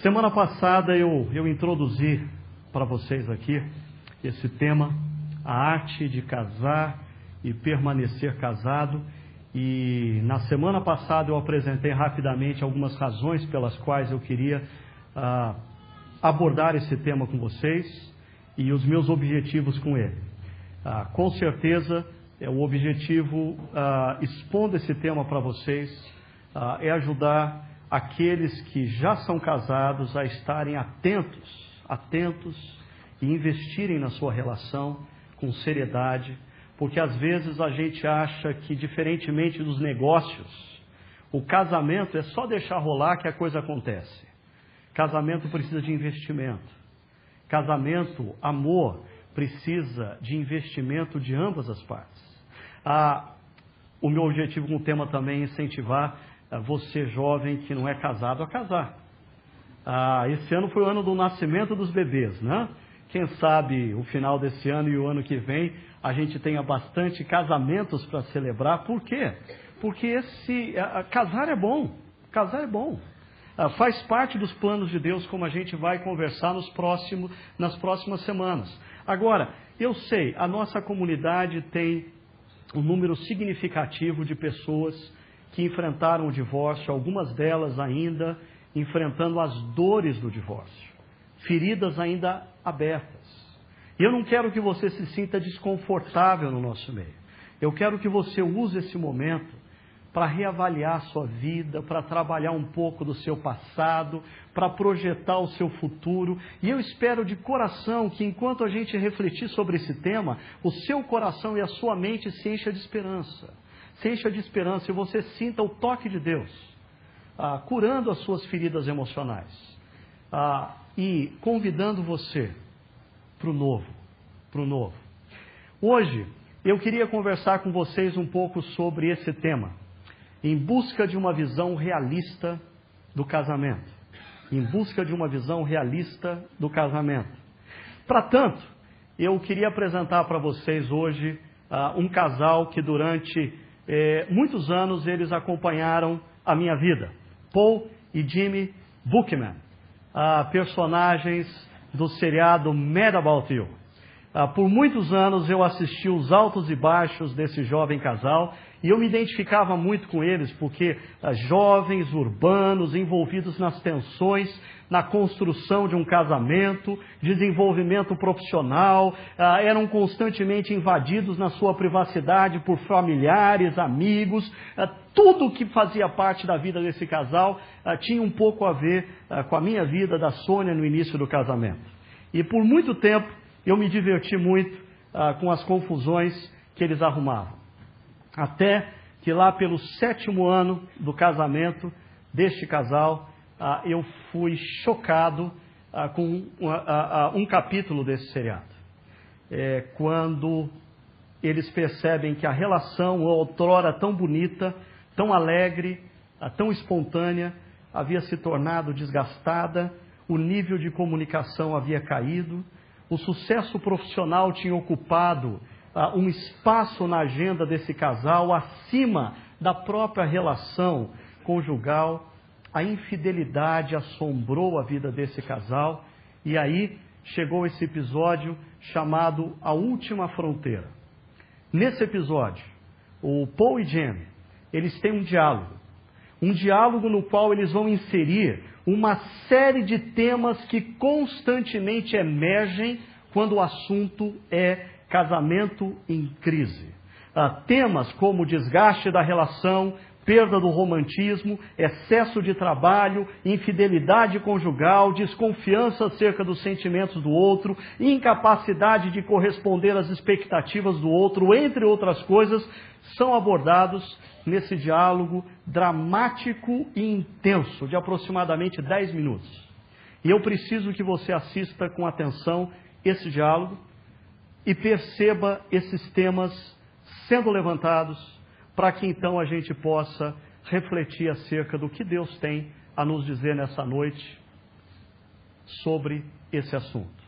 Semana passada eu introduzi para vocês aqui esse tema, a arte de casar e permanecer casado. E na semana passada eu apresentei rapidamente algumas razões pelas quais eu queria abordar esse tema com vocês e os meus objetivos com ele. Com certeza, o objetivo, expondo esse tema para vocês, é ajudar aqueles que já são casados a estarem atentos e investirem na sua relação com seriedade, porque às vezes a gente acha que, diferentemente dos negócios, o casamento é só deixar rolar que a coisa acontece. Casamento precisa de investimento. Casamento, amor, precisa de investimento de ambas as partes. O meu objetivo com o tema também é incentivar você jovem que não é casado a casar. Esse ano foi o ano do nascimento dos bebês, né? Quem sabe o final desse ano e o ano que vem a gente tenha bastante casamentos para celebrar. Por quê? Porque casar é bom. Casar é bom. Faz parte dos planos de Deus, como a gente vai conversar nas próximas semanas. Agora, eu sei, a nossa comunidade tem um número significativo de pessoas que enfrentaram o divórcio, algumas delas ainda enfrentando as dores do divórcio, feridas ainda abertas. E eu não quero que você se sinta desconfortável no nosso meio. Eu quero que você use esse momento para reavaliar a sua vida, para trabalhar um pouco do seu passado, para projetar o seu futuro. E eu espero de coração que, enquanto a gente refletir sobre esse tema, o seu coração e a sua mente se encha de esperança. Se encha de esperança e você sinta o toque de Deus, curando as suas feridas emocionais e convidando você para o novo. Hoje, eu queria conversar com vocês um pouco sobre esse tema, em busca de uma visão realista do casamento. Em busca de uma visão realista do casamento. Para tanto, eu queria apresentar para vocês hoje um casal que durante muitos anos eles acompanharam a minha vida. Paul e Jimmy Bookman, personagens do seriado Mad About You. Por muitos anos eu assisti os altos e baixos desse jovem casal e eu me identificava muito com eles porque jovens, urbanos, envolvidos nas tensões, na construção de um casamento, desenvolvimento profissional, eram constantemente invadidos na sua privacidade por familiares, amigos, tudo que fazia parte da vida desse casal tinha um pouco a ver com a minha vida, da Sônia, no início do casamento. E por muito tempo eu me diverti muito com as confusões que eles arrumavam. Até que lá pelo 7º ano do casamento deste casal, eu fui chocado com um capítulo desse seriado. Quando eles percebem que a relação, outrora tão bonita, tão alegre, tão espontânea, havia se tornado desgastada, o nível de comunicação havia caído, o sucesso profissional tinha ocupado um espaço na agenda desse casal acima da própria relação conjugal. A infidelidade assombrou a vida desse casal e aí chegou esse episódio chamado A Última Fronteira. Nesse episódio, o Paul e Jamie, eles têm um diálogo no qual eles vão inserir uma série de temas que constantemente emergem quando o assunto é casamento em crise. Temas como o desgaste da relação, perda do romantismo, excesso de trabalho, infidelidade conjugal, desconfiança acerca dos sentimentos do outro, incapacidade de corresponder às expectativas do outro, entre outras coisas, são abordados nesse diálogo dramático e intenso, de aproximadamente 10 minutos. E eu preciso que você assista com atenção esse diálogo e perceba esses temas sendo levantados, para que então a gente possa refletir acerca do que Deus tem a nos dizer nessa noite sobre esse assunto.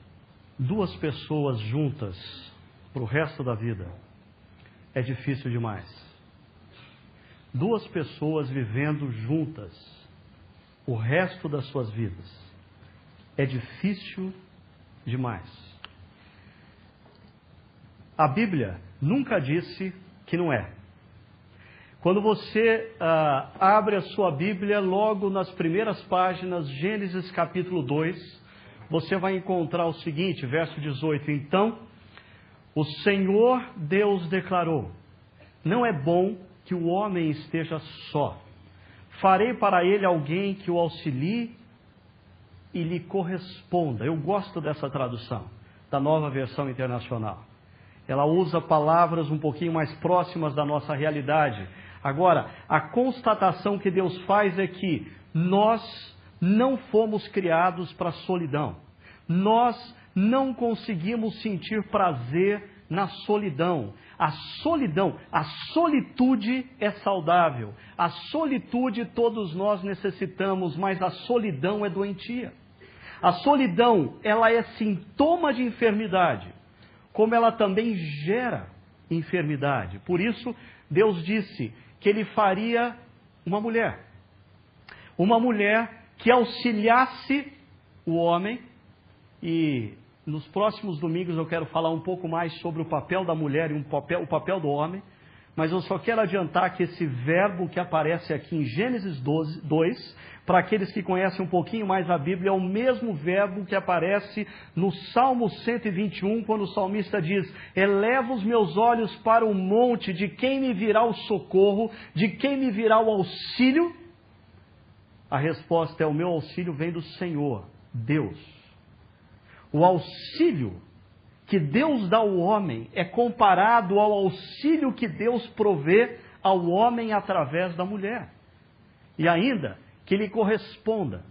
2 pessoas juntas para o resto da vida é difícil demais. 2 pessoas vivendo juntas o resto das suas vidas é difícil demais. A Bíblia nunca disse que não é. Quando você abre a sua Bíblia, logo nas primeiras páginas, Gênesis capítulo 2, você vai encontrar o seguinte, verso 18. Então, o Senhor Deus declarou: não é bom que o homem esteja só. Farei para ele alguém que o auxilie e lhe corresponda. Eu gosto dessa tradução, da Nova Versão Internacional. Ela usa palavras um pouquinho mais próximas da nossa realidade. Agora, a constatação que Deus faz é que nós não fomos criados para a solidão. Nós não conseguimos sentir prazer na solidão. A solitude é saudável. A solitude todos nós necessitamos, mas a solidão é doentia. A solidão, ela é sintoma de enfermidade, como ela também gera enfermidade. Por isso, Deus disse que Ele faria uma mulher que auxiliasse o homem. E nos próximos domingos eu quero falar um pouco mais sobre o papel da mulher e o papel do homem, mas eu só quero adiantar que esse verbo que aparece aqui em Gênesis 2, para aqueles que conhecem um pouquinho mais a Bíblia, é o mesmo verbo que aparece no Salmo 121, quando o salmista diz: eleva os meus olhos para o monte, de quem me virá o socorro, de quem me virá o auxílio? A resposta é: o meu auxílio vem do Senhor, Deus. O auxílio que Deus dá ao homem é comparado ao auxílio que Deus provê ao homem através da mulher. E ainda, que lhe corresponda.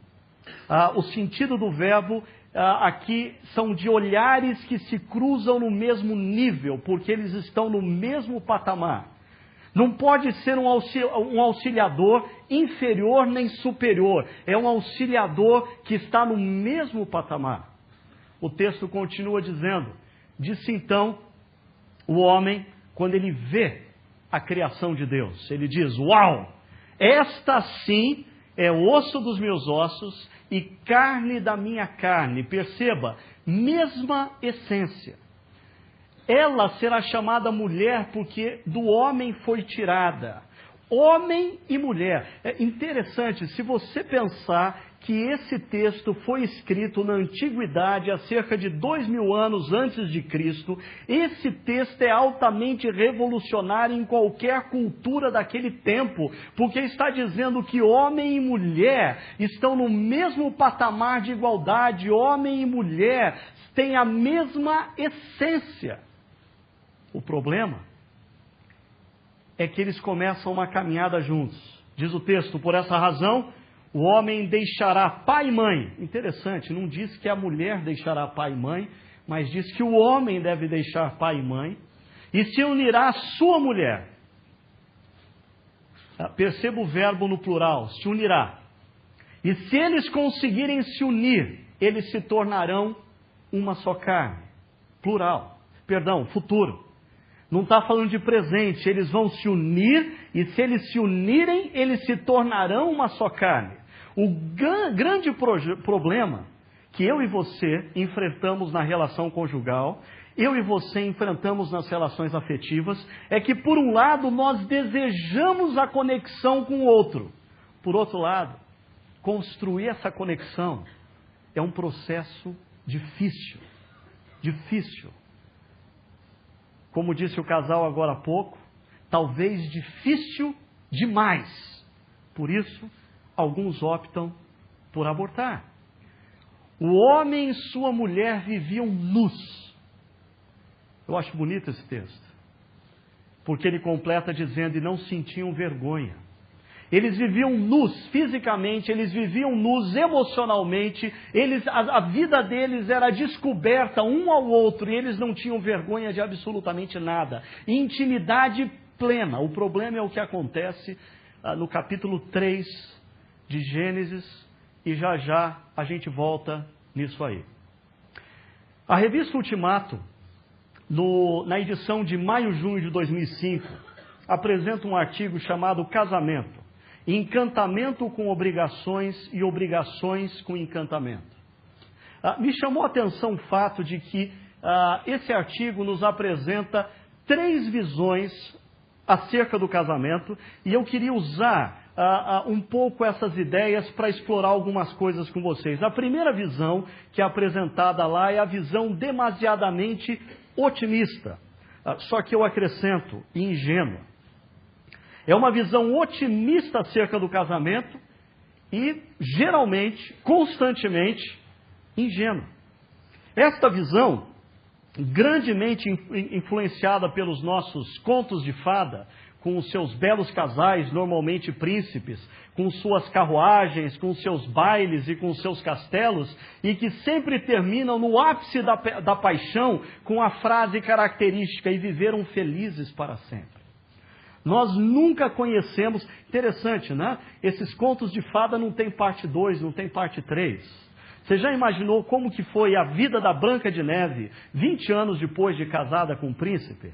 O sentido do verbo aqui são de olhares que se cruzam no mesmo nível, porque eles estão no mesmo patamar. Não pode ser um auxiliador inferior nem superior. É um auxiliador que está no mesmo patamar. O texto continua dizendo: disse então o homem, quando ele vê a criação de Deus, ele diz: uau, esta sim é osso dos meus ossos e carne da minha carne. Perceba, mesma essência. Ela será chamada mulher porque do homem foi tirada. Homem e mulher. É interessante, se você pensar que esse texto foi escrito na antiguidade, há cerca de 2000 anos antes de Cristo, esse texto é altamente revolucionário em qualquer cultura daquele tempo, porque está dizendo que homem e mulher estão no mesmo patamar de igualdade, homem e mulher têm a mesma essência. O problema é que eles começam uma caminhada juntos. Diz o texto: por essa razão, o homem deixará pai e mãe. Interessante, não diz que a mulher deixará pai e mãe, mas diz que o homem deve deixar pai e mãe, e se unirá à sua mulher. Perceba o verbo no plural, se unirá. E se eles conseguirem se unir, eles se tornarão uma só carne. Futuro. Não está falando de presente, eles vão se unir, e se eles se unirem, eles se tornarão uma só carne. O grande problema que eu e você enfrentamos na relação conjugal, eu e você enfrentamos nas relações afetivas, é que por um lado nós desejamos a conexão com o outro. Por outro lado, construir essa conexão é um processo difícil. Como disse o casal agora há pouco, talvez difícil demais. Por isso, alguns optam por abortar. O homem e sua mulher viviam nus. Eu acho bonito esse texto, porque ele completa dizendo: e não sentiam vergonha. Eles viviam nus fisicamente, eles viviam nus emocionalmente, a vida deles era descoberta um ao outro, e eles não tinham vergonha de absolutamente nada. Intimidade plena. O problema é o que acontece no capítulo 3 de Gênesis, e já a gente volta nisso aí. A revista Ultimato, na edição de maio-junho de 2005, apresenta um artigo chamado Casamento: encantamento com obrigações e obrigações com encantamento. Me chamou a atenção o fato de que esse artigo nos apresenta 3 visões acerca do casamento, e eu queria usar um pouco essas ideias para explorar algumas coisas com vocês. A primeira visão que é apresentada lá é a visão demasiadamente otimista, só que eu acrescento, ingênua. É uma visão otimista acerca do casamento e, geralmente, constantemente, ingênua. Esta visão, grandemente influenciada pelos nossos contos de fada, com os seus belos casais, normalmente príncipes, com suas carruagens, com seus bailes e com seus castelos, e que sempre terminam no ápice da paixão com a frase característica: e viveram felizes para sempre. Nós nunca conhecemos, interessante, né? Esses contos de fada não tem parte 2, não tem parte 3. Você já imaginou como que foi a vida da Branca de Neve 20 anos depois de casada com o príncipe?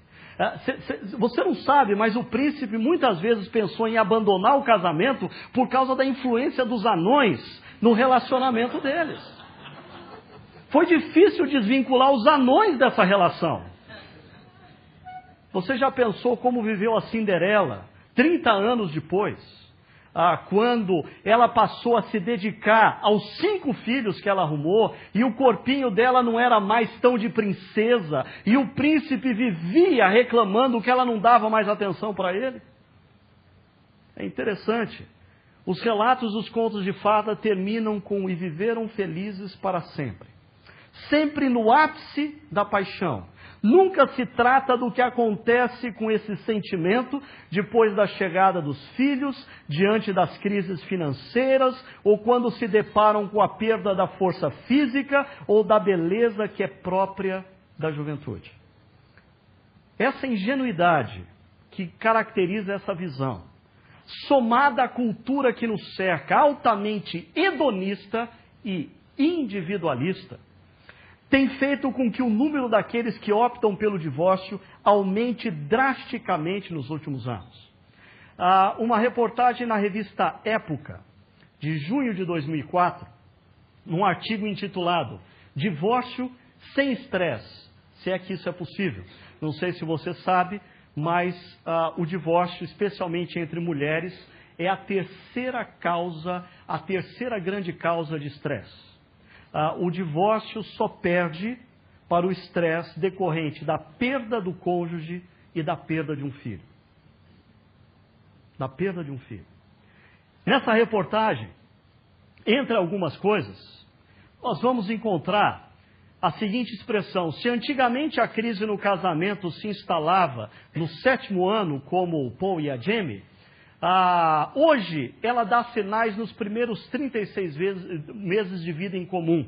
Você não sabe, mas o príncipe muitas vezes pensou em abandonar o casamento por causa da influência dos anões no relacionamento deles. Foi difícil desvincular os anões dessa relação. Você já pensou como viveu a Cinderela 30 anos depois? Quando ela passou a se dedicar aos 5 filhos que ela arrumou, e o corpinho dela não era mais tão de princesa, e o príncipe vivia reclamando que ela não dava mais atenção para ele. É interessante. Os relatos dos contos de fada terminam com "e viveram felizes para sempre". Sempre no ápice da paixão. Nunca se trata do que acontece com esse sentimento depois da chegada dos filhos, diante das crises financeiras, ou quando se deparam com a perda da força física ou da beleza que é própria da juventude. Essa ingenuidade que caracteriza essa visão, somada à cultura que nos cerca, altamente hedonista e individualista, tem feito com que o número daqueles que optam pelo divórcio aumente drasticamente nos últimos anos. Uma reportagem na revista Época, de junho de 2004, num artigo intitulado "Divórcio sem estresse", se é que isso é possível. Não sei se você sabe, mas o divórcio, especialmente entre mulheres, é a terceira grande causa de estresse. O divórcio só perde para o estresse decorrente da perda do cônjuge e da perda de um filho. Da perda de um filho. Nessa reportagem, entre algumas coisas, nós vamos encontrar a seguinte expressão: se antigamente a crise no casamento se instalava no 7º ano, como o Paul e a Jamie, hoje ela dá sinais nos primeiros 36 meses de vida em comum.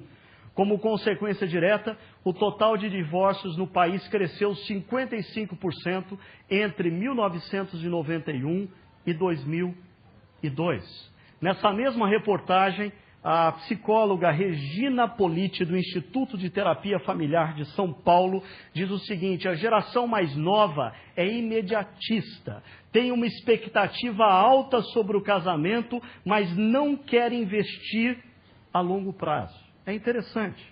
Como consequência direta, o total de divórcios no país cresceu 55% entre 1991 e 2002. Nessa mesma reportagem, a psicóloga Regina Politi, do Instituto de Terapia Familiar de São Paulo, diz o seguinte: a geração mais nova é imediatista, tem uma expectativa alta sobre o casamento, mas não quer investir a longo prazo. É interessante.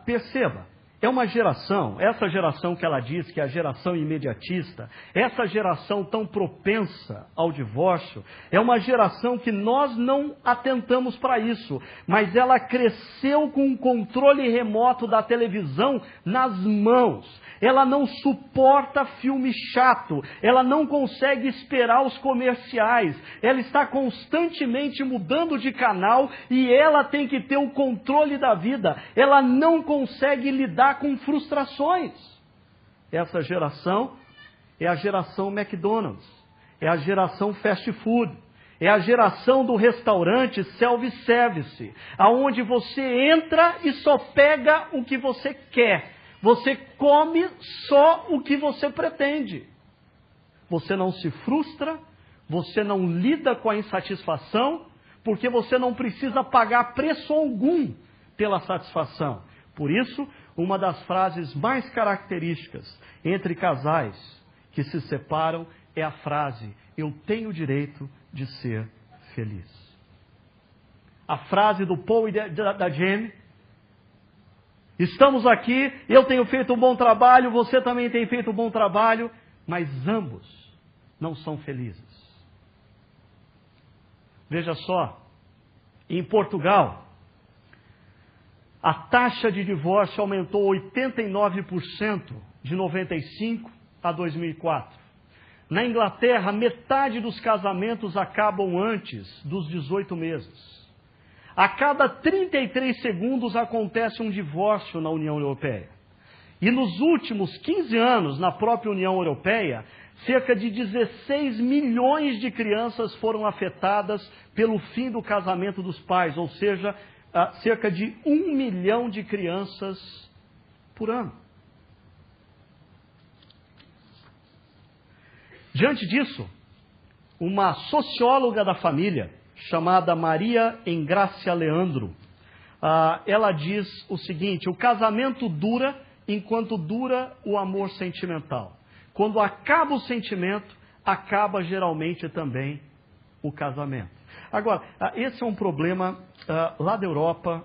Perceba, é uma geração, essa geração que ela diz que é a geração imediatista, essa geração tão propensa ao divórcio, é uma geração que nós não atentamos para isso, mas ela cresceu com o controle remoto da televisão nas mãos. Ela não suporta filme chato, ela não consegue esperar os comerciais, ela está constantemente mudando de canal e ela tem que ter o controle da vida, ela não consegue lidar com frustrações. Essa geração é a geração McDonald's, é a geração fast food, é a geração do restaurante self-service, aonde você entra e só pega o que você quer. Você come só o que você pretende. Você não se frustra, você não lida com a insatisfação, porque você não precisa pagar preço algum pela satisfação. Por isso, uma das frases mais características entre casais que se separam é a frase: eu tenho o direito de ser feliz. A frase do Paul e da Jamie Estamos aqui, eu tenho feito um bom trabalho, você também tem feito um bom trabalho, mas ambos não são felizes. Veja só, em Portugal, a taxa de divórcio aumentou 89% de 95 a 2004. Na Inglaterra, metade dos casamentos acabam antes dos 18 meses. A cada 33 segundos acontece um divórcio na União Europeia. E nos últimos 15 anos, na própria União Europeia, cerca de 16 milhões de crianças foram afetadas pelo fim do casamento dos pais, ou seja, cerca de 1 milhão de crianças por ano. Diante disso, uma socióloga da família, chamada Maria Engrácia Leandro, ela diz o seguinte: o casamento dura enquanto dura o amor sentimental. Quando acaba o sentimento, acaba geralmente também o casamento. Agora, esse é um problema lá da Europa.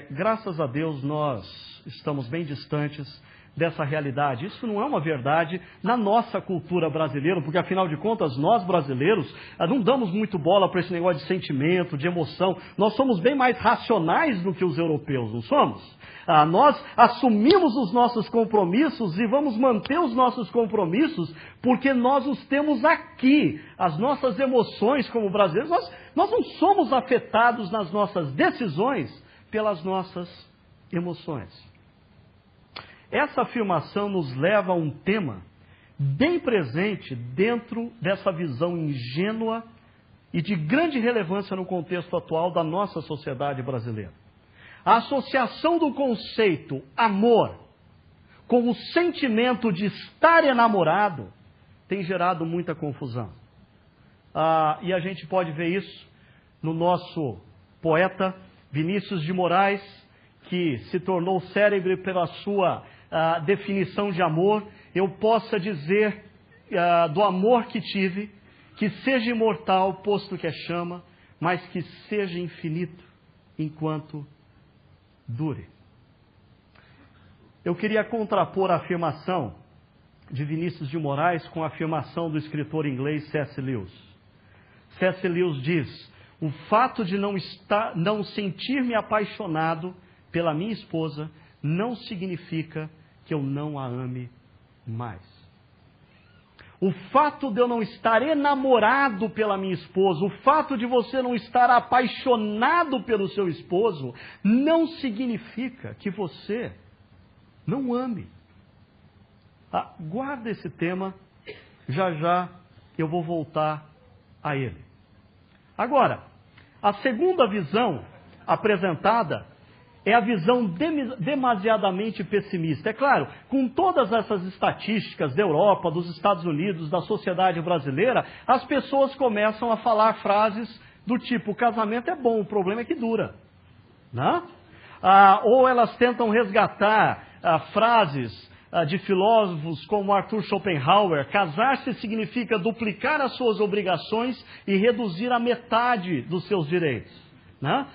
Graças a Deus nós estamos bem distantes dessa realidade. Isso não é uma verdade na nossa cultura brasileira, porque afinal de contas nós brasileiros não damos muito bola para esse negócio de sentimento, de emoção. Nós somos bem mais racionais do que os europeus, não somos? Nós assumimos os nossos compromissos e vamos manter os nossos compromissos porque nós os temos aqui. As nossas emoções como brasileiros, nós não somos afetados nas nossas decisões pelas nossas emoções. Essa afirmação nos leva a um tema bem presente dentro dessa visão ingênua e de grande relevância no contexto atual da nossa sociedade brasileira. A associação do conceito amor com o sentimento de estar enamorado tem gerado muita confusão. E a gente pode ver isso no nosso poeta Vinícius de Moraes, que se tornou célebre pela sua definição de amor. Eu possa dizer do amor que tive, que seja imortal, posto que é chama, mas que seja infinito, enquanto dure. Eu queria contrapor a afirmação de Vinícius de Moraes com a afirmação do escritor inglês C.S. Lewis. C.S. Lewis diz: o fato de não sentir-me apaixonado pela minha esposa não significa que eu não a ame mais. O fato de eu não estar enamorado pela minha esposa, o fato de você não estar apaixonado pelo seu esposo, não significa que você não ame. Guarda esse tema, já já eu vou voltar a ele. Agora, a segunda visão apresentada é a visão demasiadamente pessimista. É claro, com todas essas estatísticas da Europa, dos Estados Unidos, da sociedade brasileira, as pessoas começam a falar frases do tipo: o casamento é bom, o problema é que dura. Né? Ou elas tentam resgatar frases de filósofos como Arthur Schopenhauer: casar-se significa duplicar as suas obrigações e reduzir a metade dos seus direitos. Né?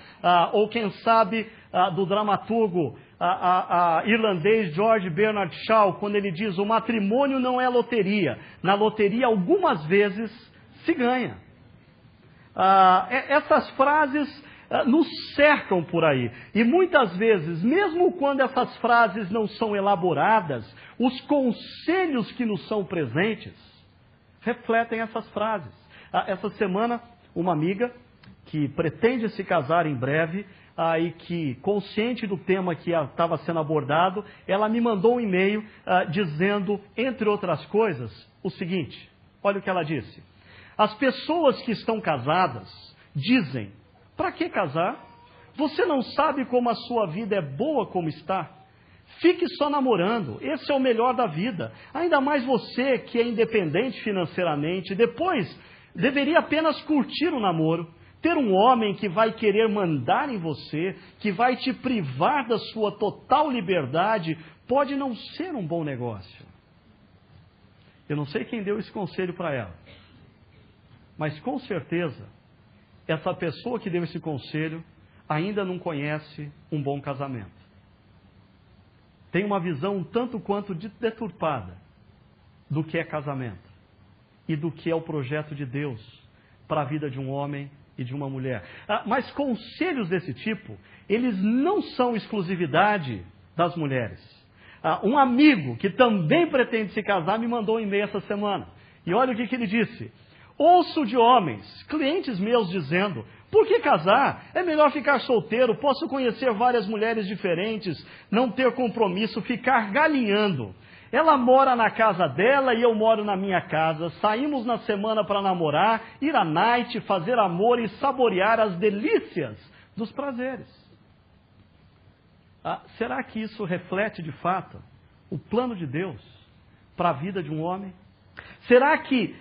Ou quem sabe do dramaturgo irlandês George Bernard Shaw, quando ele diz: o matrimônio não é loteria, na loteria algumas vezes se ganha. Essas frases nos cercam por aí, e muitas vezes, mesmo quando essas frases não são elaboradas, os conselhos que nos são presentes refletem essas frases. Essa semana, uma amiga que pretende se casar em breve, e que, consciente do tema que estava sendo abordado, ela me mandou um e-mail dizendo, entre outras coisas, o seguinte: olha o que ela disse: as pessoas que estão casadas dizem, para que casar? Você não sabe como a sua vida é boa como está? Fique só namorando, esse é o melhor da vida. Ainda mais você que é independente financeiramente, depois deveria apenas curtir o namoro. Ter um homem que vai querer mandar em você, que vai te privar da sua total liberdade, pode não ser um bom negócio. Eu não sei quem deu esse conselho para ela, mas com certeza, essa pessoa que deu esse conselho ainda não conhece um bom casamento. tem uma visão um tanto quanto deturpada do que é casamento e do que é o projeto de Deus para a vida de um homem e de uma mulher. Mas conselhos desse tipo, eles não são exclusividade das mulheres. Um amigo que também pretende se casar me mandou um e-mail essa semana. E olha o que ele disse. Ouço de homens, clientes meus dizendo, por que casar? É melhor ficar solteiro, posso conhecer várias mulheres diferentes, não ter compromisso, ficar galinhando. Ela mora na casa dela e eu moro na minha casa. Saímos na semana para namorar, ir à night, fazer amor e saborear as delícias dos prazeres. Será que isso reflete de fato o plano de Deus para a vida de um homem? Será que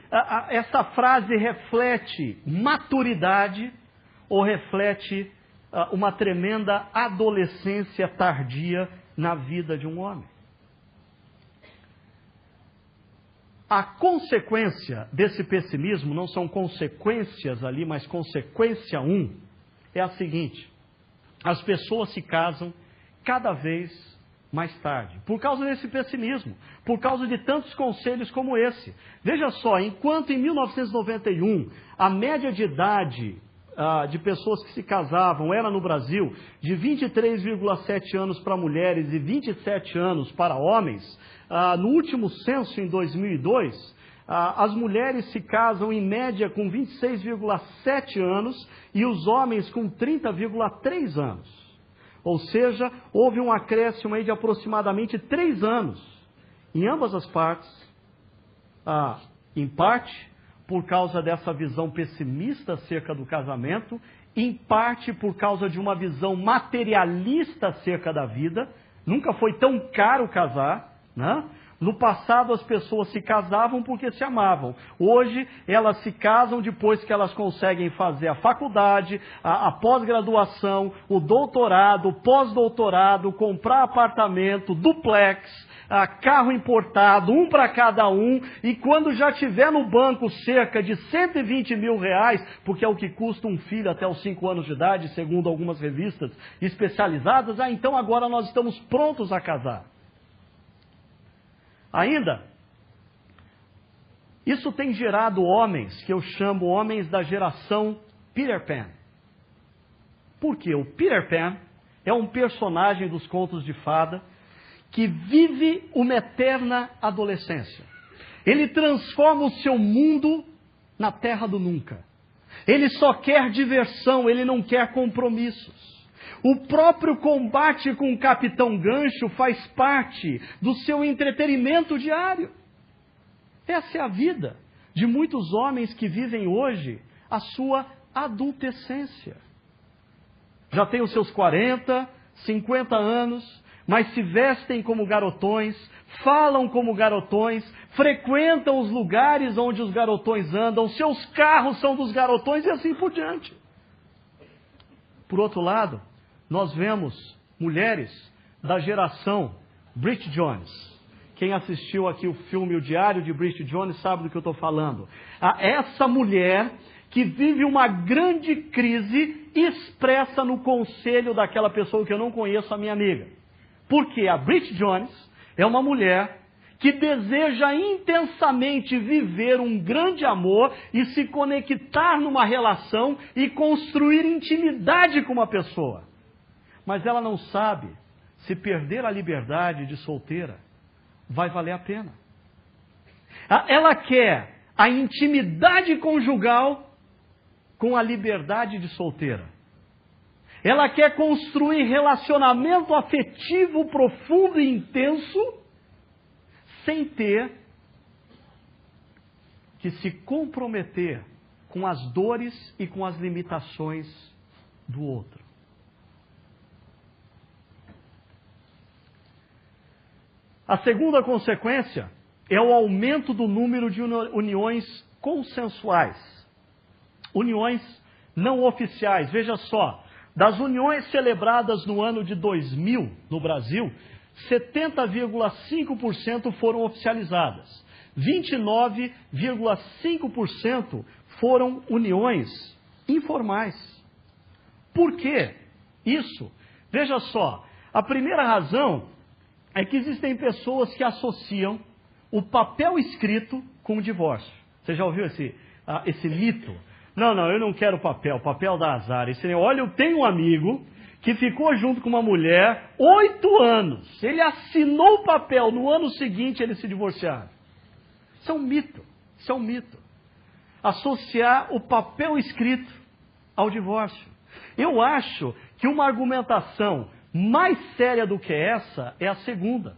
essa frase reflete maturidade ou reflete uma tremenda adolescência tardia na vida de um homem? A consequência desse pessimismo, não são consequências ali, mas consequência 1, é a seguinte: as pessoas se casam cada vez mais tarde, por causa desse pessimismo, por causa de tantos conselhos como esse. Veja só, enquanto em 1991 a média de idade de pessoas que se casavam era no Brasil de 23,7 anos para mulheres e 27 anos para homens, no último censo em 2002, as mulheres se casam em média com 26,7 anos e os homens com 30,3 anos. Ou seja, houve um acréscimo aí de aproximadamente 3 anos em ambas as partes, em parte por causa dessa visão pessimista acerca do casamento, em parte por causa de uma visão materialista acerca da vida. Nunca foi tão caro casar, né? No passado as pessoas se casavam porque se amavam. Hoje elas se casam depois que elas conseguem fazer a faculdade, a pós-graduação, o doutorado, o pós-doutorado, comprar apartamento, duplex, carro importado, um para cada um, e quando já tiver no banco cerca de 120 mil reais, porque é o que custa um filho até os 5 anos de idade, segundo algumas revistas especializadas, então agora nós estamos prontos a casar. Ainda, isso tem gerado homens, que eu chamo homens da geração Peter Pan. Por quê? O Peter Pan é um personagem dos contos de fada que vive uma eterna adolescência. Ele transforma o seu mundo na terra do nunca. Ele só quer diversão, ele não quer compromissos. O próprio combate com o Capitão Gancho faz parte do seu entretenimento diário. Essa é a vida de muitos homens que vivem hoje a sua adultescência. Já têm os seus 40, 50 anos, mas se vestem como garotões, falam como garotões, frequentam os lugares onde os garotões andam, seus carros são dos garotões e assim por diante. Por outro lado, nós vemos mulheres da geração Bridget Jones. Quem assistiu aqui o filme O Diário de Bridget Jones sabe do que eu estou falando. Essa mulher que vive uma grande crise expressa no conselho daquela pessoa que eu não conheço, a minha amiga. Porque a Bridget Jones é uma mulher que deseja intensamente viver um grande amor e se conectar numa relação e construir intimidade com uma pessoa. Mas ela não sabe se perder a liberdade de solteira vai valer a pena. Ela quer a intimidade conjugal com a liberdade de solteira. Ela quer construir relacionamento afetivo profundo e intenso sem ter que se comprometer com as dores e com as limitações do outro. A segunda consequência é o aumento do número de uniões consensuais. Uniões não oficiais. Veja só, das uniões celebradas no ano de 2000 no Brasil, 70,5% foram oficializadas. 29,5% foram uniões informais. Por que isso? Veja só, a primeira razão é que existem pessoas que associam o papel escrito com o divórcio. Você já ouviu esse mito? Não, eu não quero papel dá azar. Olha, eu tenho um amigo que ficou junto com uma mulher 8 anos. Ele assinou o papel, no ano seguinte eles se divorciaram. Isso é um mito. Associar o papel escrito ao divórcio. Eu acho que uma argumentação mais séria do que essa é a segunda.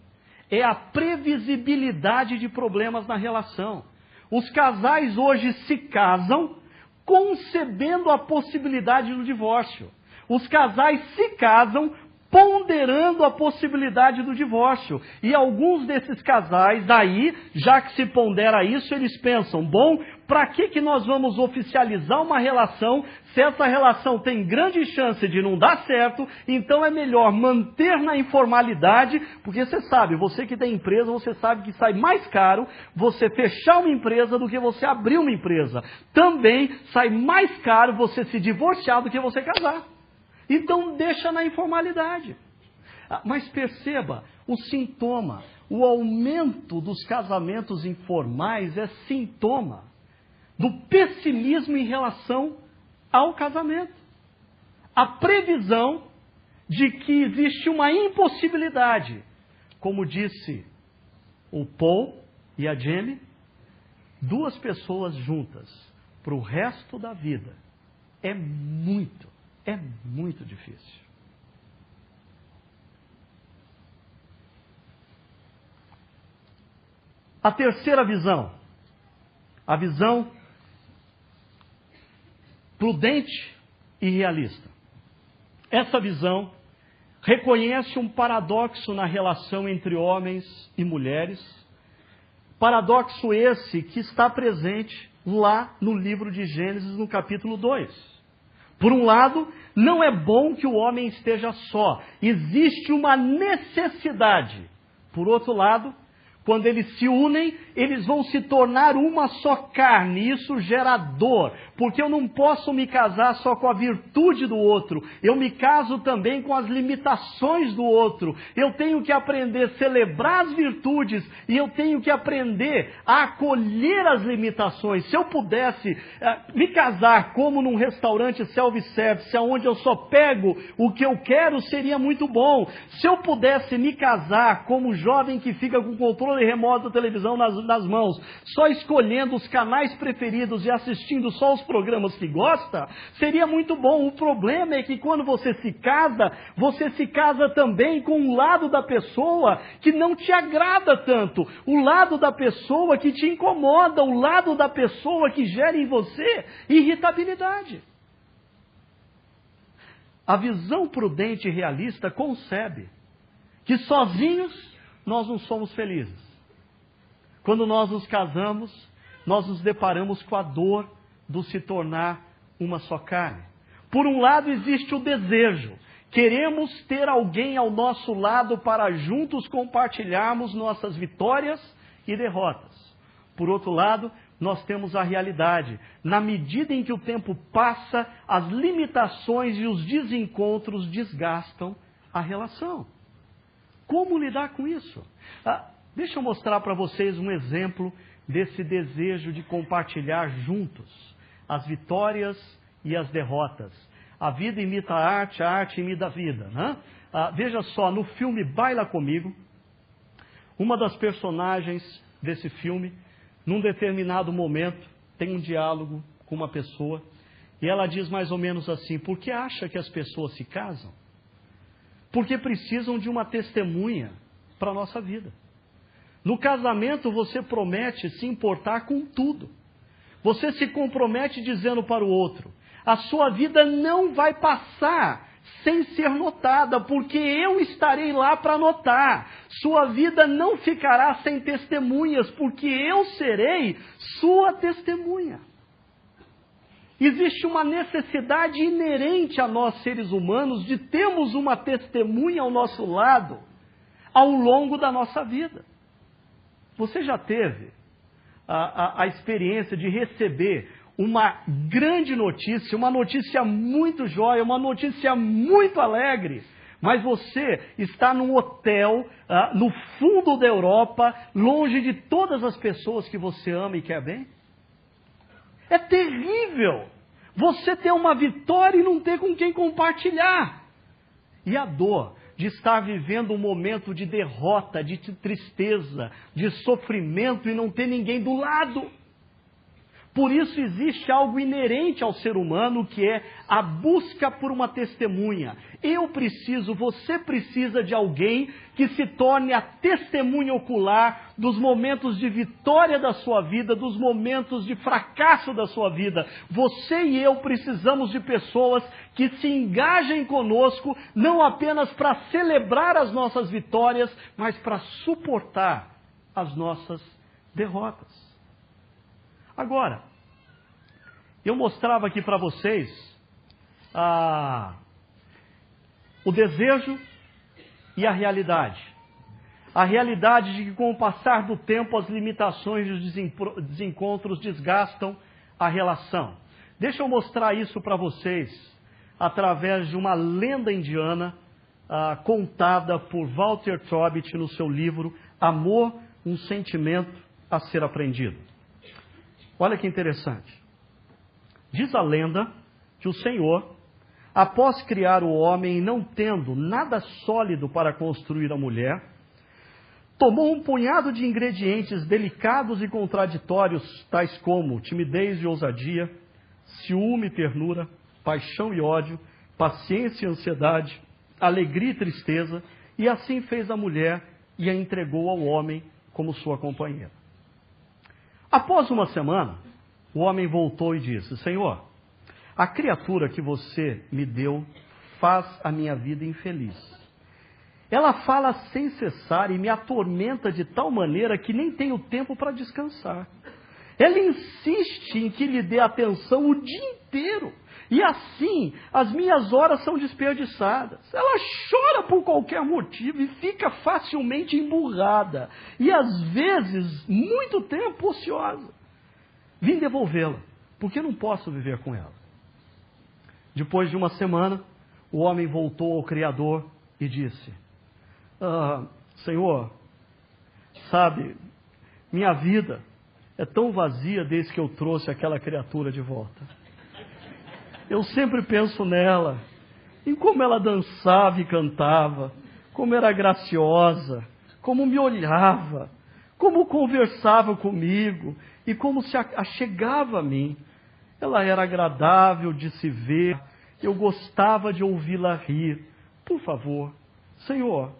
É a previsibilidade de problemas na relação. Os casais hoje se casam concebendo a possibilidade do divórcio. Os casais se casam ponderando a possibilidade do divórcio. E alguns desses casais, daí, já que se pondera isso, eles pensam, bom, para que nós vamos oficializar uma relação se essa relação tem grande chance de não dar certo? Então é melhor manter na informalidade, porque você sabe, você que tem empresa, você sabe que sai mais caro você fechar uma empresa do que você abrir uma empresa. Também sai mais caro você se divorciar do que você casar. Então deixa na informalidade. Mas perceba, o sintoma, o aumento dos casamentos informais é sintoma do pessimismo em relação ao casamento. A previsão de que existe uma impossibilidade. Como disse o Paul e a Jamie, 2 pessoas juntas para o resto da vida é muito difícil. A terceira visão, a visão prudente e realista. Essa visão reconhece um paradoxo na relação entre homens e mulheres, paradoxo esse que está presente lá no livro de Gênesis, no capítulo 2. Por um lado, não é bom que o homem esteja só. Existe uma necessidade. Por outro lado, quando eles se unem, eles vão se tornar uma só carne. Isso gera dor, porque eu não posso me casar só com a virtude do outro. Eu me caso também com as limitações do outro. Eu tenho que aprender a celebrar as virtudes e eu tenho que aprender a acolher as limitações. Se eu pudesse me casar como num restaurante self-service, onde eu só pego o que eu quero, seria muito bom. Se eu pudesse me casar como jovem que fica com o controle remoto da televisão nas mãos, só escolhendo os canais preferidos e assistindo só os programas que gosta, seria muito bom. O problema é que quando você se casa também com um lado da pessoa que não te agrada tanto, o lado da pessoa que te incomoda, o lado da pessoa que gera em você irritabilidade. A visão prudente e realista concebe que sozinhos nós não somos felizes. Quando nós nos casamos, nós nos deparamos com a dor do se tornar uma só carne. Por um lado existe o desejo. Queremos ter alguém ao nosso lado para juntos compartilharmos nossas vitórias e derrotas. Por outro lado, nós temos a realidade. Na medida em que o tempo passa, as limitações e os desencontros desgastam a relação. Como lidar com isso? Deixa eu mostrar para vocês um exemplo desse desejo de compartilhar juntos as vitórias e as derrotas. A vida imita a arte imita a vida. Né? Veja só, no filme Baila Comigo, uma das personagens desse filme, num determinado momento, tem um diálogo com uma pessoa e ela diz mais ou menos assim: por que acha que as pessoas se casam? Porque precisam de uma testemunha para a nossa vida. No casamento você promete se importar com tudo. Você se compromete dizendo para o outro: a sua vida não vai passar sem ser notada, porque eu estarei lá para notar. Sua vida não ficará sem testemunhas, porque eu serei sua testemunha. Existe uma necessidade inerente a nós seres humanos de termos uma testemunha ao nosso lado ao longo da nossa vida. Você já teve a experiência de receber uma grande notícia, uma notícia muito jóia, uma notícia muito alegre, Mas você está num hotel, no fundo da Europa, longe de todas as pessoas que você ama e quer bem? É terrível você ter uma vitória e não ter com quem compartilhar. E a dor de estar vivendo um momento de derrota, de tristeza, de sofrimento e não ter ninguém do lado. Por isso existe algo inerente ao ser humano, que é a busca por uma testemunha. Você precisa de alguém que se torne a testemunha ocular dos momentos de vitória da sua vida, dos momentos de fracasso da sua vida. Você e eu precisamos de pessoas que se engajem conosco, não apenas para celebrar as nossas vitórias, mas para suportar as nossas derrotas. Agora, eu mostrava aqui para vocês o desejo e a realidade. A realidade de que com o passar do tempo as limitações e os desencontros desgastam a relação. Deixa eu mostrar isso para vocês através de uma lenda indiana contada por Walter Tobit no seu livro Amor, um Sentimento a Ser Aprendido. Olha que interessante. Diz a lenda que o Senhor, após criar o homem e não tendo nada sólido para construir a mulher, tomou um punhado de ingredientes delicados e contraditórios, tais como timidez e ousadia, ciúme e ternura, paixão e ódio, paciência e ansiedade, alegria e tristeza, e assim fez a mulher e a entregou ao homem como sua companheira. Após uma semana, o homem voltou e disse: Senhor, a criatura que você me deu faz a minha vida infeliz. Ela fala sem cessar e me atormenta de tal maneira que nem tenho tempo para descansar. Ela insiste em que lhe dê atenção o dia inteiro. E assim, as minhas horas são desperdiçadas. Ela chora por qualquer motivo e fica facilmente emburrada. E às vezes, muito tempo ociosa. Vim devolvê-la, porque não posso viver com ela. Depois de uma semana, o homem voltou ao Criador e disse: Senhor, sabe, minha vida é tão vazia desde que eu trouxe aquela criatura de volta. Eu sempre penso nela, em como ela dançava e cantava, como era graciosa, como me olhava, como conversava comigo e como se achegava a mim. Ela era agradável de se ver, eu gostava de ouvi-la rir. Por favor, Senhor,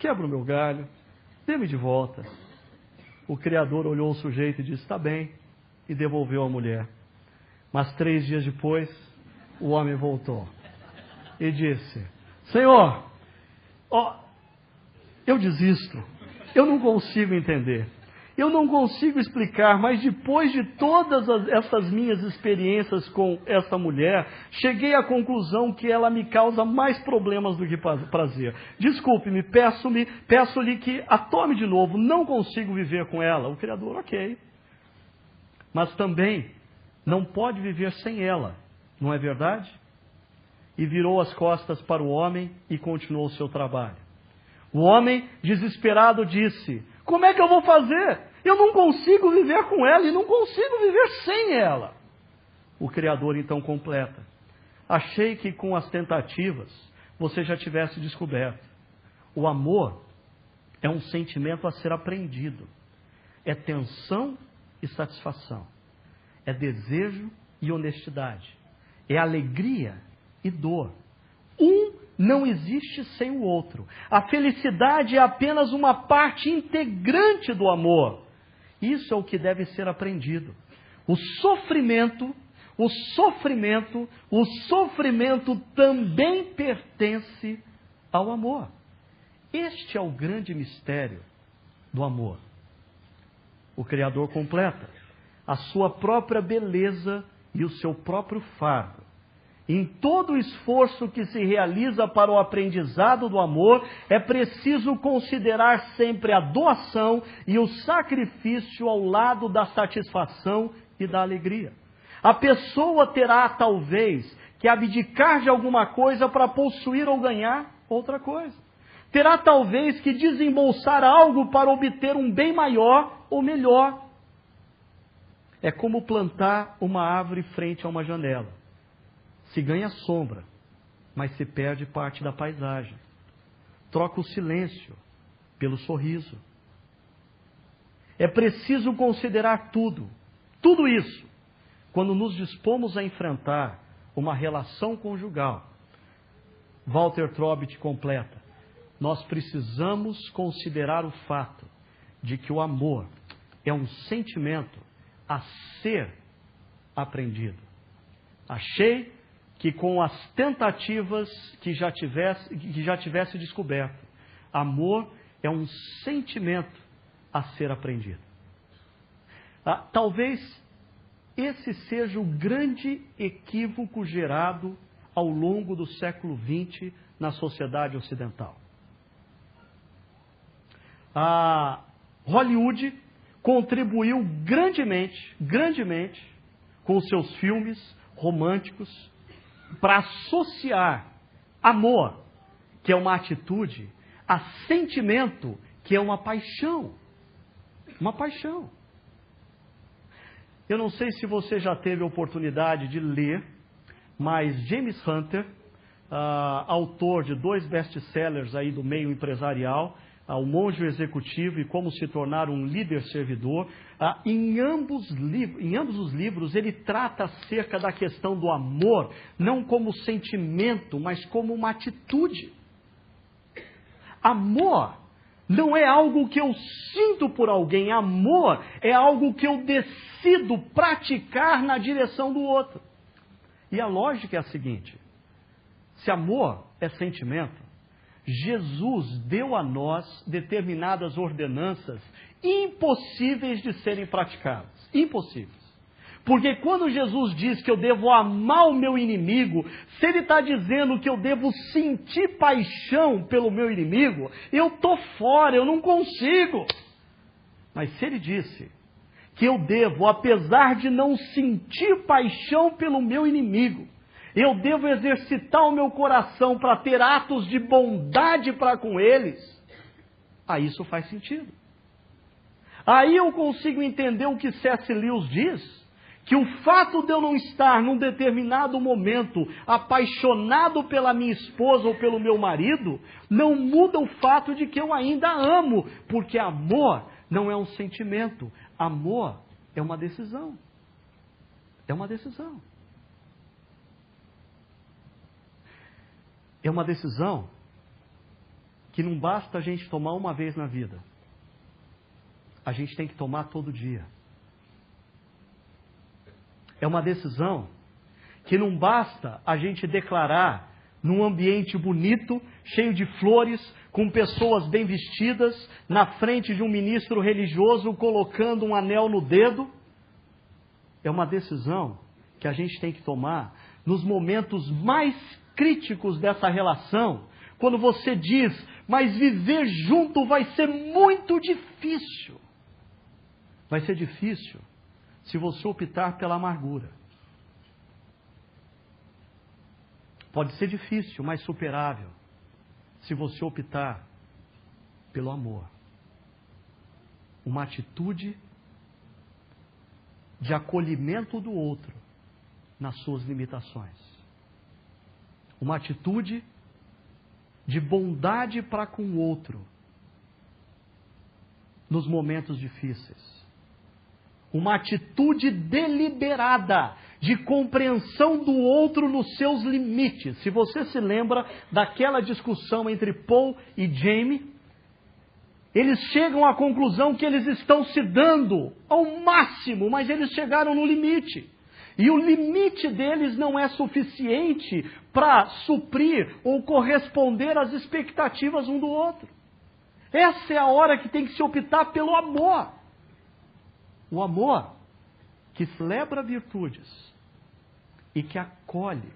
quebra o meu galho, dê-me de volta. O Criador olhou o sujeito e disse: está bem, e devolveu a mulher. Mas 3 dias depois, o homem voltou e disse: Senhor, eu desisto, eu não consigo entender. Eu não consigo explicar, mas depois de todas essas minhas experiências com essa mulher, cheguei à conclusão que ela me causa mais problemas do que prazer. Desculpe-me, peço-lhe que a tome de novo, não consigo viver com ela. O Criador, ok. Mas também não pode viver sem ela, não é verdade? E virou as costas para o homem e continuou o seu trabalho. O homem, desesperado, disse: como é que eu vou fazer? Eu não consigo viver com ela e não consigo viver sem ela. O Criador então completa: achei que com as tentativas você já tivesse descoberto. O amor é um sentimento a ser aprendido. É tensão e satisfação. É desejo e honestidade. É alegria e dor. Um não existe sem o outro. A felicidade é apenas uma parte integrante do amor. Isso é o que deve ser aprendido. O sofrimento também pertence ao amor. Este é o grande mistério do amor. O Criador completa a sua própria beleza e o seu próprio fardo. Em todo o esforço que se realiza para o aprendizado do amor, é preciso considerar sempre a doação e o sacrifício ao lado da satisfação e da alegria. A pessoa terá, talvez, que abdicar de alguma coisa para possuir ou ganhar, outra coisa. Terá talvez que desembolsar algo para obter um bem maior ou melhor. É como plantar uma árvore frente a uma janela. Se ganha sombra, mas se perde parte da paisagem. Troca o silêncio pelo sorriso. É preciso considerar tudo isso, quando nos dispomos a enfrentar uma relação conjugal. Walter Trobit completa: nós precisamos considerar o fato de que o amor é um sentimento a ser aprendido. Achei que com as tentativas que já tivesse descoberto, amor é um sentimento a ser aprendido. Talvez esse seja o grande equívoco gerado ao longo do século XX na sociedade ocidental. A Hollywood contribuiu grandemente com seus filmes românticos para associar amor, que é uma atitude, a sentimento, que é uma paixão. Uma paixão. Eu não sei se você já teve a oportunidade de ler, mas James Hunter, autor de 2 best-sellers aí do meio empresarial, O Monge Executivo e Como Se Tornar um Líder Servidor, em ambos os livros ele trata acerca da questão do amor, não como sentimento, mas como uma atitude. Amor não é algo que eu sinto por alguém, amor é algo que eu decido praticar na direção do outro. E a lógica é a seguinte: se amor é sentimento, Jesus deu a nós determinadas ordenanças impossíveis de serem praticadas. Impossíveis. Porque quando Jesus diz que eu devo amar o meu inimigo, se ele está dizendo que eu devo sentir paixão pelo meu inimigo, eu estou fora, eu não consigo. Mas se ele disse que eu devo, apesar de não sentir paixão pelo meu inimigo, eu devo exercitar o meu coração para ter atos de bondade para com eles, aí isso faz sentido. Aí eu consigo entender o que C.S. Lewis diz, que o fato de eu não estar num determinado momento apaixonado pela minha esposa ou pelo meu marido, não muda o fato de que eu ainda amo, porque amor não é um sentimento, amor é uma decisão. É uma decisão. É uma decisão que não basta a gente tomar uma vez na vida. A gente tem que tomar todo dia. É uma decisão que não basta a gente declarar num ambiente bonito, cheio de flores, com pessoas bem vestidas, na frente de um ministro religioso colocando um anel no dedo. É uma decisão que a gente tem que tomar nos momentos mais críticos dessa relação, quando você diz, mas viver junto vai ser muito difícil. Vai ser difícil se você optar pela amargura. Pode ser difícil, mas superável, se você optar pelo amor. Uma atitude de acolhimento do outro nas suas limitações. Uma atitude de bondade para com o outro nos momentos difíceis. Uma atitude deliberada de compreensão do outro nos seus limites. Se você se lembra daquela discussão entre Paul e Jamie, eles chegam à conclusão que eles estão se dando ao máximo, mas eles chegaram no limite. E o limite deles não é suficiente para suprir ou corresponder às expectativas um do outro. Essa é a hora que tem que se optar pelo amor. O amor que celebra virtudes e que acolhe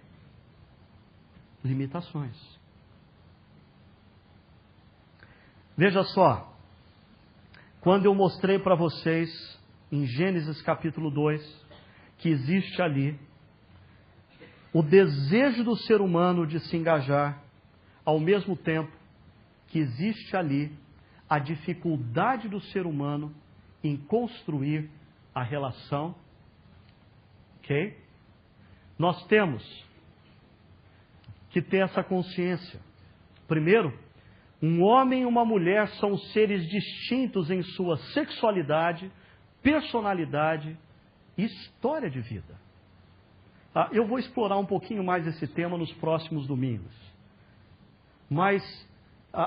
limitações. Veja só, quando eu mostrei para vocês em Gênesis capítulo 2, que existe ali o desejo do ser humano de se engajar, ao mesmo tempo que existe ali a dificuldade do ser humano em construir a relação. Ok? Nós temos que ter essa consciência. Primeiro, um homem e uma mulher são seres distintos em sua sexualidade, personalidade e história de vida. Eu vou explorar um pouquinho mais esse tema nos próximos domingos. Mas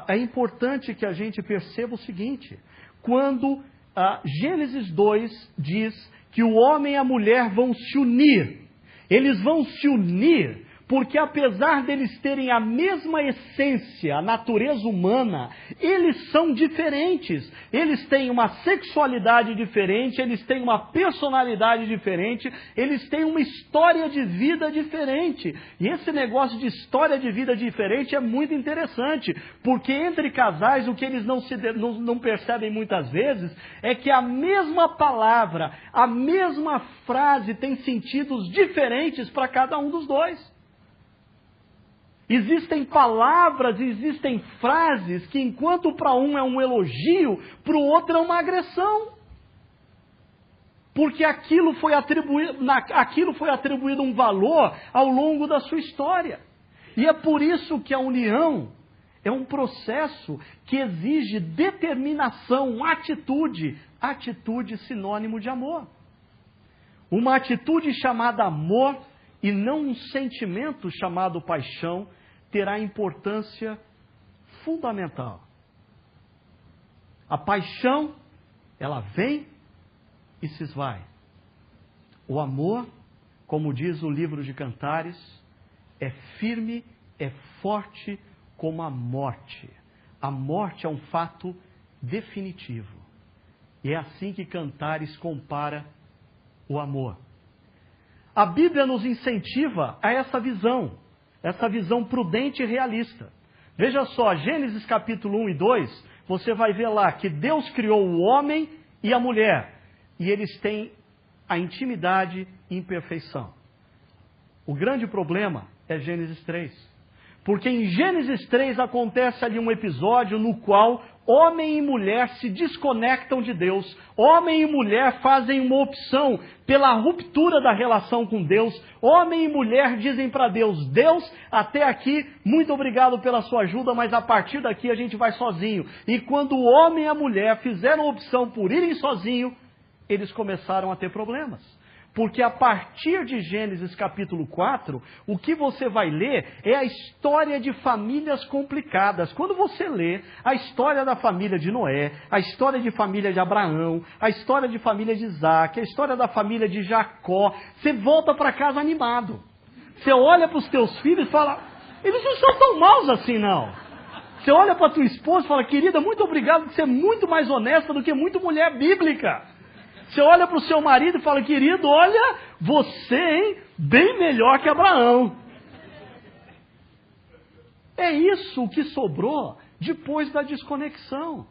é importante que a gente perceba o seguinte: quando Gênesis 2 diz que o homem e a mulher vão se unir, eles vão se unir porque apesar deles terem a mesma essência, a natureza humana, eles são diferentes. Eles têm uma sexualidade diferente, eles têm uma personalidade diferente, eles têm uma história de vida diferente. E esse negócio de história de vida diferente é muito interessante, porque entre casais o que eles não percebem muitas vezes é que a mesma palavra, a mesma frase tem sentidos diferentes para cada um dos dois. Existem palavras, existem frases que enquanto para um é um elogio, para o outro é uma agressão. Porque aquilo foi atribuído um valor ao longo da sua história. E é por isso que a união é um processo que exige determinação, atitude. Atitude sinônimo de amor. Uma atitude chamada amor e não um sentimento chamado paixão, terá importância fundamental. A paixão, ela vem e se esvai. O amor, como diz o livro de Cantares, é firme, é forte como a morte. A morte é um fato definitivo. E é assim que Cantares compara o amor. A Bíblia nos incentiva a essa visão prudente e realista. Veja só, Gênesis capítulo 1 e 2, você vai ver lá que Deus criou o homem e a mulher, e eles têm a intimidade e imperfeição. O grande problema é Gênesis 3. Porque em Gênesis 3 acontece ali um episódio no qual homem e mulher se desconectam de Deus. Homem e mulher fazem uma opção pela ruptura da relação com Deus. Homem e mulher dizem para Deus: Deus, até aqui, muito obrigado pela sua ajuda, mas a partir daqui a gente vai sozinho. E quando o homem e a mulher fizeram a opção por irem sozinhos, eles começaram a ter problemas. Porque a partir de Gênesis capítulo 4, o que você vai ler é a história de famílias complicadas. Quando você lê a história da família de Noé, a história de família de Abraão, a história de família de Isaac, a história da família de Jacó, você volta para casa animado. Você olha para os teus filhos e fala: eles não são tão maus assim não. Você olha para a tua esposa e fala: querida, muito obrigado por ser muito mais honesta do que muita mulher bíblica. Você olha para o seu marido e fala: querido, olha, você, hein, bem melhor que Abraão. É isso o que sobrou depois da desconexão.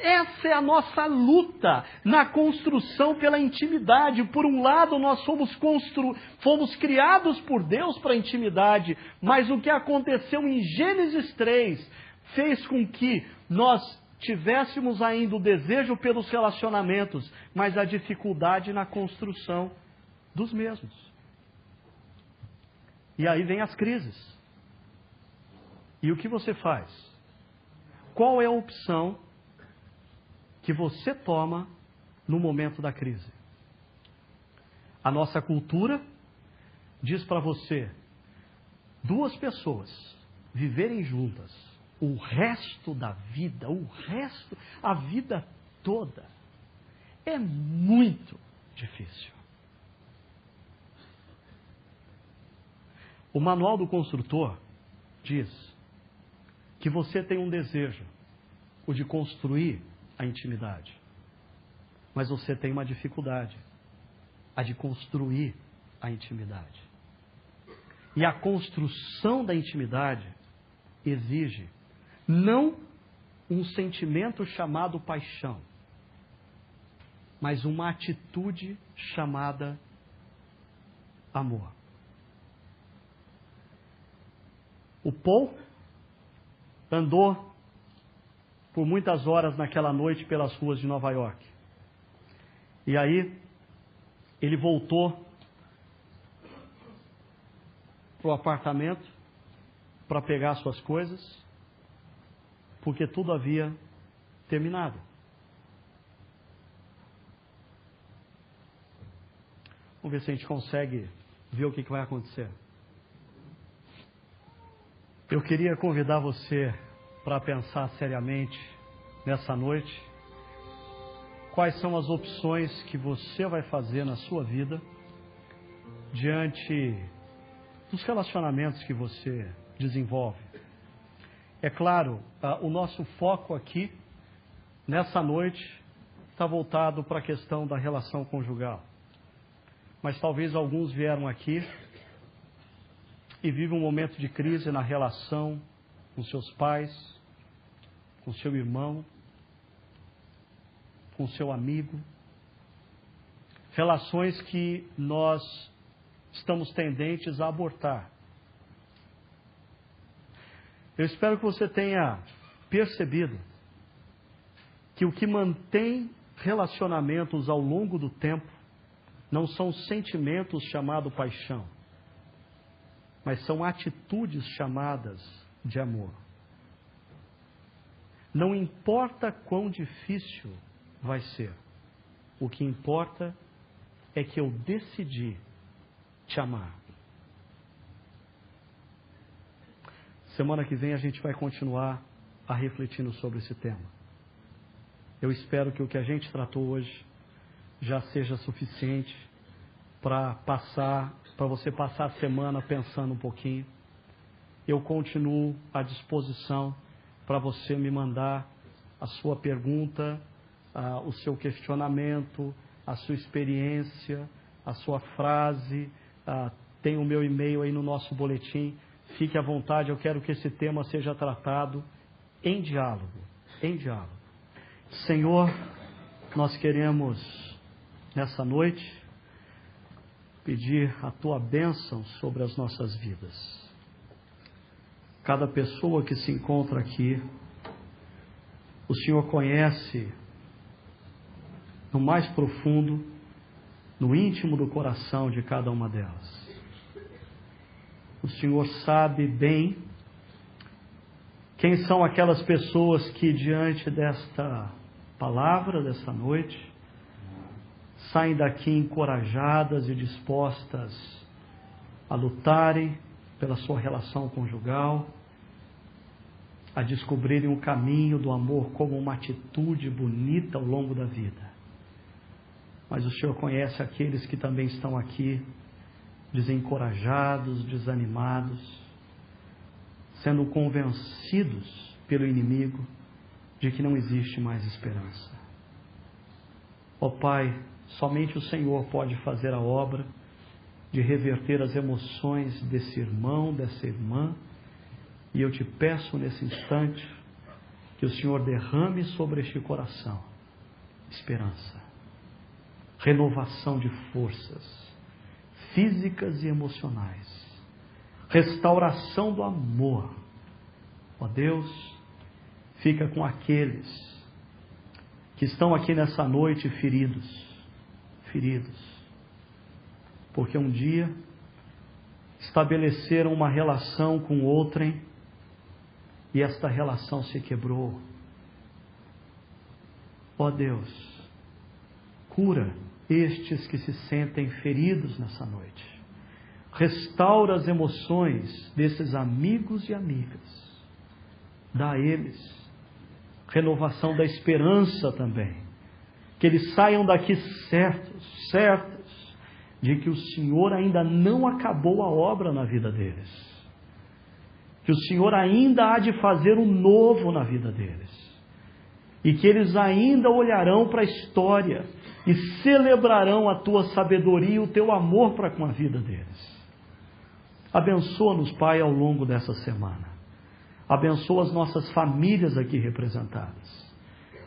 Essa é a nossa luta na construção pela intimidade. Por um lado, nós fomos criados por Deus para a intimidade, mas o que aconteceu em Gênesis 3 fez com que nós tivéssemos ainda o desejo pelos relacionamentos, mas a dificuldade na construção dos mesmos. E aí vem as crises. E o que você faz? Qual é a opção que você toma no momento da crise? A nossa cultura diz para você: duas pessoas viverem juntas o resto da vida, a vida toda, é muito difícil. O manual do construtor diz que você tem um desejo, o de construir a intimidade, mas você tem uma dificuldade, a de construir a intimidade. E a construção da intimidade exige não um sentimento chamado paixão, mas uma atitude chamada amor. O Paul andou por muitas horas naquela noite pelas ruas de Nova York. E aí, ele voltou para o apartamento para pegar suas coisas, porque tudo havia terminado. Vamos ver se a gente consegue ver o que vai acontecer. Eu queria convidar você para pensar seriamente nessa noite quais são as opções que você vai fazer na sua vida diante dos relacionamentos que você desenvolve. É claro, o nosso foco aqui, nessa noite, está voltado para a questão da relação conjugal. Mas talvez alguns vieram aqui e vivem um momento de crise na relação com seus pais, com seu irmão, com seu amigo. Relações que nós estamos tendentes a abortar. Eu espero que você tenha percebido que o que mantém relacionamentos ao longo do tempo não são sentimentos chamados paixão, mas são atitudes chamadas de amor. Não importa quão difícil vai ser, o que importa é que eu decidi te amar. Semana que vem a gente vai continuar a refletindo sobre esse tema. Eu espero que o que a gente tratou hoje já seja suficiente para você passar a semana pensando um pouquinho. Eu continuo à disposição para você me mandar a sua pergunta, o seu questionamento, a sua experiência, a sua frase. Tem o meu e-mail aí no nosso boletim. Fique à vontade, eu quero que esse tema seja tratado em diálogo. Em diálogo. Senhor, nós queremos, nessa noite, pedir a Tua bênção sobre as nossas vidas. Cada pessoa que se encontra aqui, o Senhor conhece no mais profundo, no íntimo do coração de cada uma delas. O Senhor sabe bem quem são aquelas pessoas que diante desta palavra, dessa noite, saem daqui encorajadas e dispostas a lutarem pela sua relação conjugal, a descobrirem o caminho do amor como uma atitude bonita ao longo da vida. Mas o Senhor conhece aqueles que também estão aqui desencorajados, desanimados, sendo convencidos pelo inimigo de que não existe mais esperança. Ó Pai, somente o Senhor pode fazer a obra de reverter as emoções desse irmão, dessa irmã, e eu te peço nesse instante que o Senhor derrame sobre este coração esperança, renovação de forças físicas e emocionais, restauração do amor. Ó Deus, fica com aqueles que estão aqui nessa noite feridos, porque um dia estabeleceram uma relação com outrem e esta relação se quebrou. Ó Deus, cura estes que se sentem feridos nessa noite. Restaura as emoções desses amigos e amigas. Dá a eles renovação da esperança também. Que eles saiam daqui certos de que o Senhor ainda não acabou a obra na vida deles. Que o Senhor ainda há de fazer um novo na vida deles. E que eles ainda olharão para a história e celebrarão a Tua sabedoria e o Teu amor para com a vida deles. Abençoa-nos, Pai, ao longo dessa semana. Abençoa as nossas famílias aqui representadas.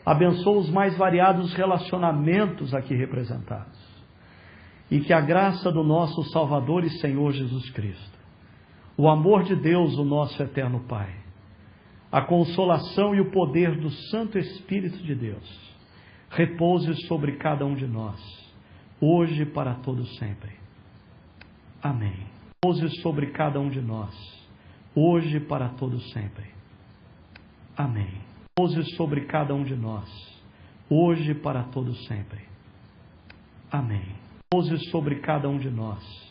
Abençoa os mais variados relacionamentos aqui representados. E que a graça do nosso Salvador e Senhor Jesus Cristo, o amor de Deus, o nosso eterno Pai, a consolação e o poder do Santo Espírito de Deus repouse sobre cada um de nós, hoje e para todo sempre. Amém. Repouse sobre cada um de nós, hoje e para todo sempre. Amém. Repouse sobre cada um de nós, hoje e para todo sempre. Amém. Repouse sobre cada um de nós,